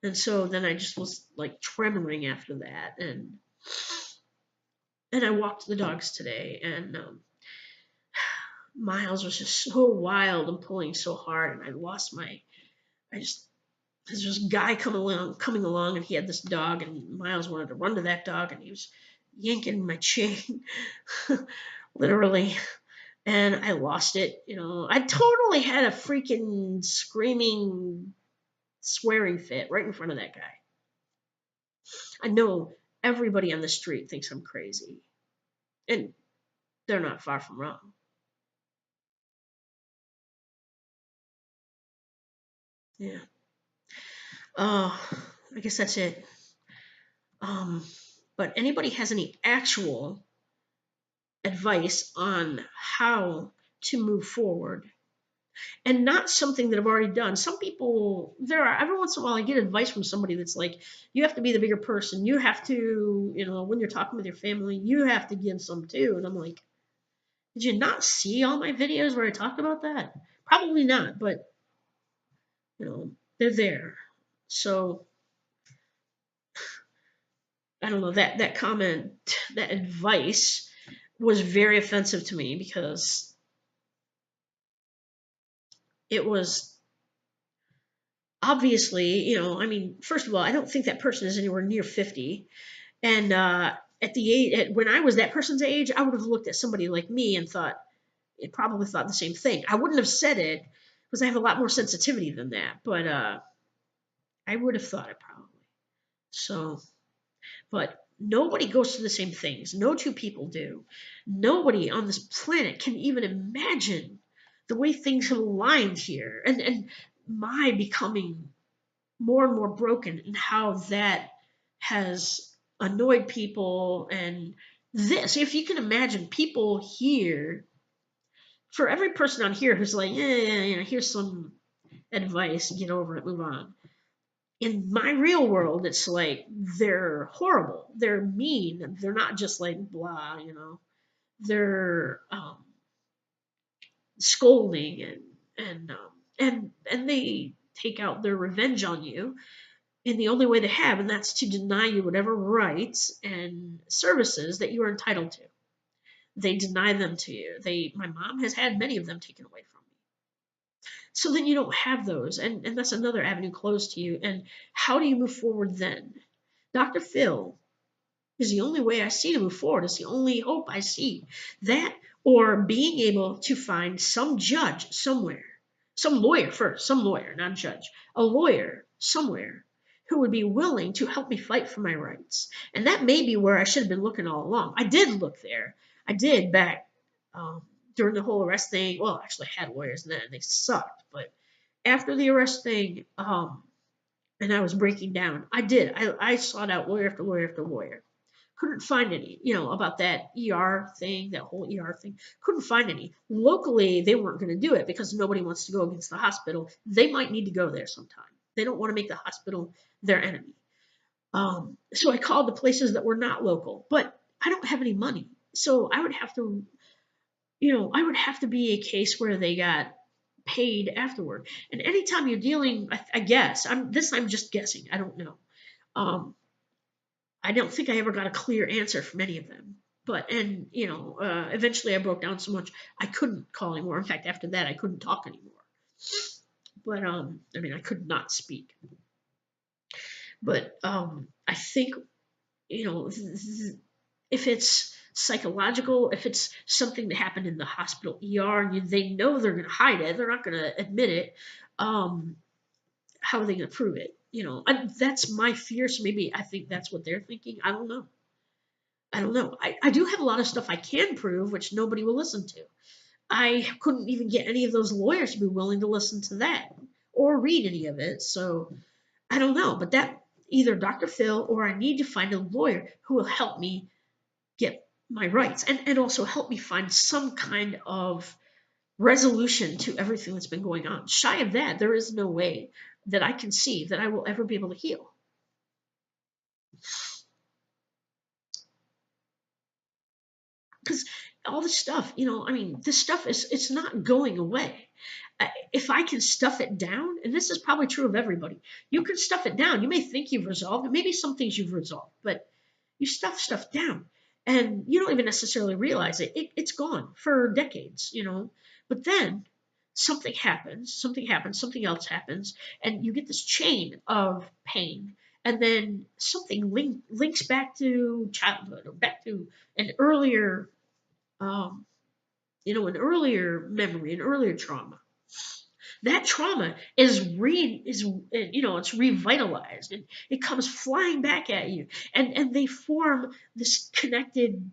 and so then I just was like tremoring after that, and I walked the dogs today, and Miles was just so wild and pulling so hard, and I just there's this guy coming along, and he had this dog, and Miles wanted to run to that dog, and he was yanking my chain, literally, and I lost it. I totally had a freaking screaming, swearing fit right in front of that guy. I know everybody on the street thinks I'm crazy, and they're not far from wrong. Yeah. I guess that's it. Um, but anybody has any actual advice on how to move forward, and not something that I've already done. Some people, there are, every once in a while I get advice from somebody that's like, you have to be the bigger person. You have to, when you're talking with your family, you have to give some too. And I'm like, did you not see all my videos where I talk about that? Probably not, but they're there. So I don't know, that comment, that advice was very offensive to me because it was obviously, I mean, first of all, I don't think that person is anywhere near 50. And at the age, when I was that person's age, I would have looked at somebody like me and probably thought the same thing. I wouldn't have said it because I have a lot more sensitivity than that, but I would have thought it probably. So, but nobody goes through the same things. No two people do. Nobody on this planet can even imagine the way things have aligned here, and my becoming more and more broken, and how that has annoyed people. And this, if you can imagine people here, for every person on here who's like, here's some advice, get over it, move on. In my real world, it's like they're horrible, they're mean, they're not just like blah, they're scolding, and they take out their revenge on you in the only way they have, and that's to deny you whatever rights and services that you are entitled to. They deny them to you. My mom has had many of them taken away from me. So then you don't have those, and that's another avenue closed to you. And how do you move forward then? Dr. Phil is the only way I see to move forward. It's the only hope I see. That, or being able to find some judge somewhere, some lawyer first, some lawyer, not judge, a lawyer somewhere who would be willing to help me fight for my rights. And that may be where I should have been looking all along. I did look there. I did back during the whole arrest thing. Well, actually, I had lawyers then, and they sucked. But after the arrest thing, and I was breaking down, I sought out lawyer after lawyer after lawyer. Couldn't find any, about that ER thing, that whole ER thing. Couldn't find any. Locally, they weren't going to do it because nobody wants to go against the hospital. They might need to go there sometime. They don't want to make the hospital their enemy. So I called the places that were not local, but I don't have any money. So I would have to, be a case where they got paid afterward. And anytime you're dealing, I guess, I'm just guessing. I don't know. I don't think I ever got a clear answer from any of them. But, and, eventually I broke down so much I couldn't call anymore. In fact, after that, I couldn't talk anymore. But, I mean, I could not speak. But I think, if it's psychological, if it's something that happened in the hospital ER, and they know they're going to hide it, they're not going to admit it, how are they going to prove it? That's my fear. So maybe I think that's what they're thinking. I don't know. I do have a lot of stuff I can prove, which nobody will listen to. I couldn't even get any of those lawyers to be willing to listen to that or read any of it. So I don't know. But that, either Dr. Phil, or I need to find a lawyer who will help me get my rights, and also help me find some kind of resolution to everything that's been going on. Shy of that, there is no way that I can see that I will ever be able to heal. Because all this stuff, I mean, this stuff it's not going away. If I can stuff it down, and this is probably true of everybody, you can stuff it down. You may think you've resolved it, maybe some things you've resolved, but you stuff stuff down, and you don't even necessarily realize it's gone for decades, But then something happens, something else happens, and you get this chain of pain, and then something links back to childhood, or back to an earlier um, an earlier memory, an earlier trauma. That trauma it's revitalized, and it comes flying back at you, and they form this connected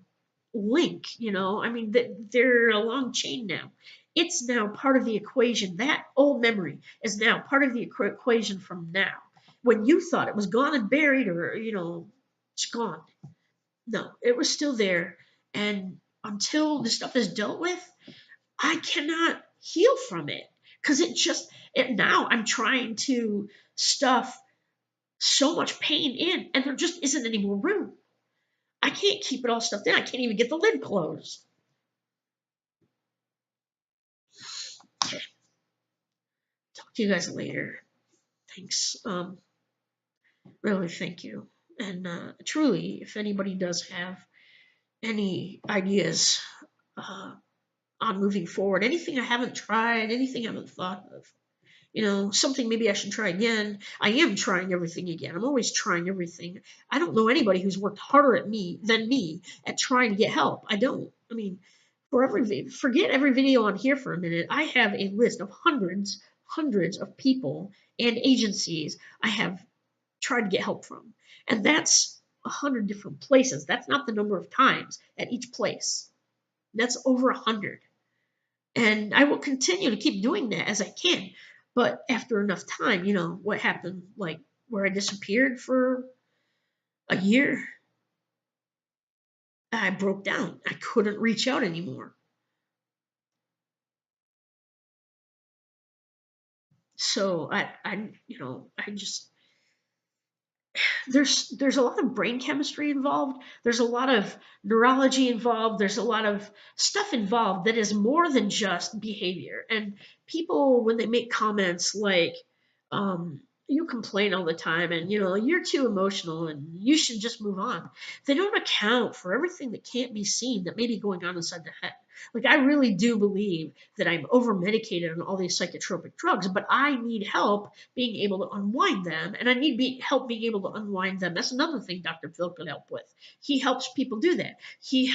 link. I mean, they're a long chain now. It's now part of the equation. That old memory is now part of the equation from now. When you thought it was gone and buried, or it's gone. No, it was still there, and until the stuff is dealt with, I cannot heal from it. because now I'm trying to stuff so much pain in, and there just isn't any more room. I can't keep it all stuffed in. I can't even get the lid closed. Okay. Talk to you guys later. Thanks. Really, thank you. And truly, if anybody does have any ideas uh, on moving forward, anything I haven't tried, anything I haven't thought of, something maybe I should try again. I am trying everything again. I'm always trying everything. I don't know anybody who's worked harder than me at trying to get help. I don't. I mean, forget every video on here for a minute. I have a list of hundreds of people and agencies I have tried to get help from, and that's 100 different places. That's not the number of times at each place. That's over 100. And I will continue to keep doing that as I can. But after enough time, what happened, like where I disappeared for a year, I broke down. I couldn't reach out anymore. So I just there's a lot of brain chemistry involved. There's a lot of neurology involved. There's a lot of stuff involved that is more than just behavior. And people, when they make comments like, you complain all the time and you're too emotional and you should just move on, they don't account for everything that can't be seen that may be going on inside the head. Like, I really do believe that I'm over medicated on all these psychotropic drugs, but I need help being able to unwind them, and I need help being able to unwind them. That's another thing Dr. Phil could help with. He helps people do that. He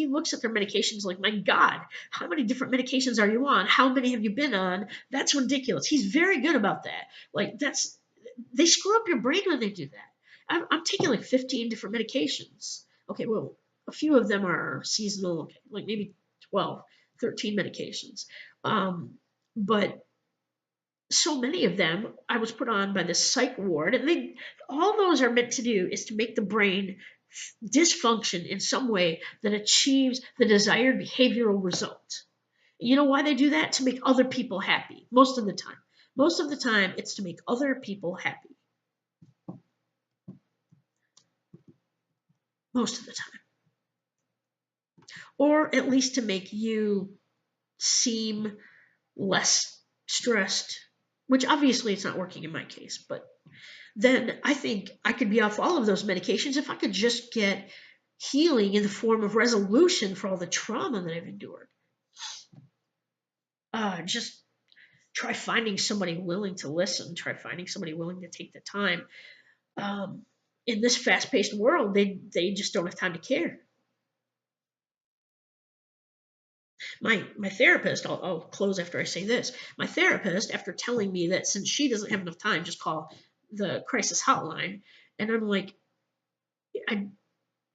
looks at their medications like, my God, how many different medications are you on? How many have you been on? That's ridiculous. He's very good about that. Like, they screw up your brain when they do that. I'm taking like 15 different medications. Okay, well, a few of them are seasonal, okay, like maybe 12, 13 medications. But so many of them I was put on by the psych ward, and all those are meant to do is to make the brain dysfunction in some way that achieves the desired behavioral result. You know why they do that? To make other people happy, most of the time. Most of the time, it's to make other people happy. Most of the time. Or at least to make you seem less stressed, which obviously it's not working in my case, but then I think I could be off all of those medications if I could just get healing in the form of resolution for all the trauma that I've endured. Just try finding somebody willing to listen, try finding somebody willing to take the time. In this fast-paced world, they just don't have time to care. My therapist, I'll close after I say this. My therapist, after telling me that since she doesn't have enough time, just call the crisis hotline, and I'm like,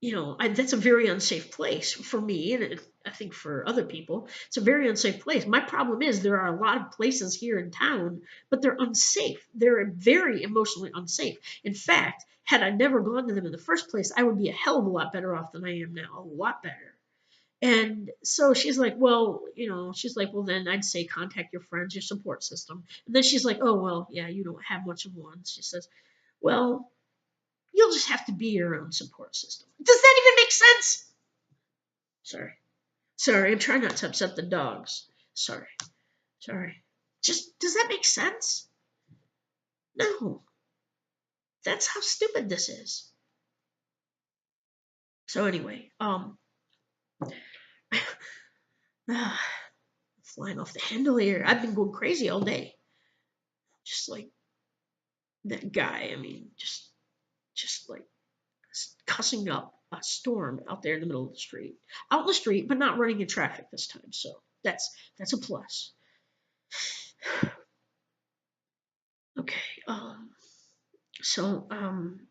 that's a very unsafe place for me, and I think for other people, it's a very unsafe place. My problem is there are a lot of places here in town, but they're unsafe. They're very emotionally unsafe. In fact, had I never gone to them in the first place, I would be a hell of a lot better off than I am now, a lot better. And so she's like, well, well, then I'd say contact your friends, your support system. And then she's like, oh, well, yeah, you don't have much of one. She says, well, you'll just have to be your own support system. Does that even make sense? Sorry, I'm trying not to upset the dogs. Sorry. Just, does that make sense? No. That's how stupid this is. So anyway, flying off the handle here. I've been going crazy all day. Just like that guy. I mean, just like cussing up a storm out there in the middle of the street. Out in the street, but not running in traffic this time. So that's a plus. Okay. So I'm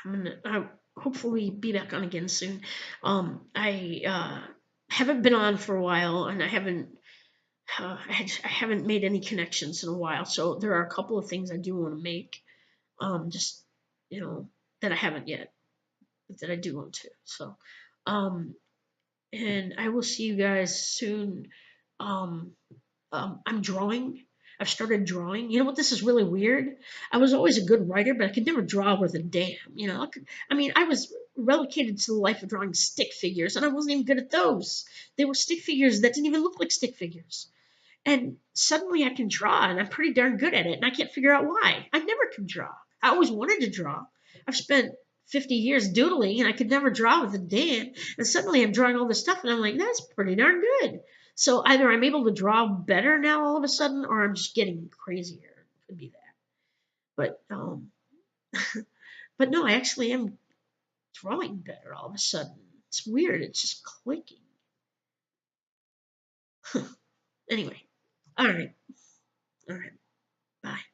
gonna hopefully be back on again soon. I haven't been on for a while, and I haven't made any connections in a while. So there are a couple of things I do want to make. Just that I haven't yet, but that I do want to. So, and I will see you guys soon. I'm drawing. I've started drawing. You know what? This is really weird. I was always a good writer, but I could never draw worth a damn. I was relegated to the life of drawing stick figures, and I wasn't even good at those. They were stick figures that didn't even look like stick figures. And suddenly I can draw, and I'm pretty darn good at it, and I can't figure out why. I never could draw. I always wanted to draw. I've spent 50 years doodling, and I could never draw with a damn. And suddenly I'm drawing all this stuff, and I'm like, that's pretty darn good. So either I'm able to draw better now all of a sudden, or I'm just getting crazier. It could be that. But no, I actually am drawing better all of a sudden. It's weird. It's just clicking. Anyway, all right, all right. Bye.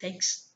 Thanks.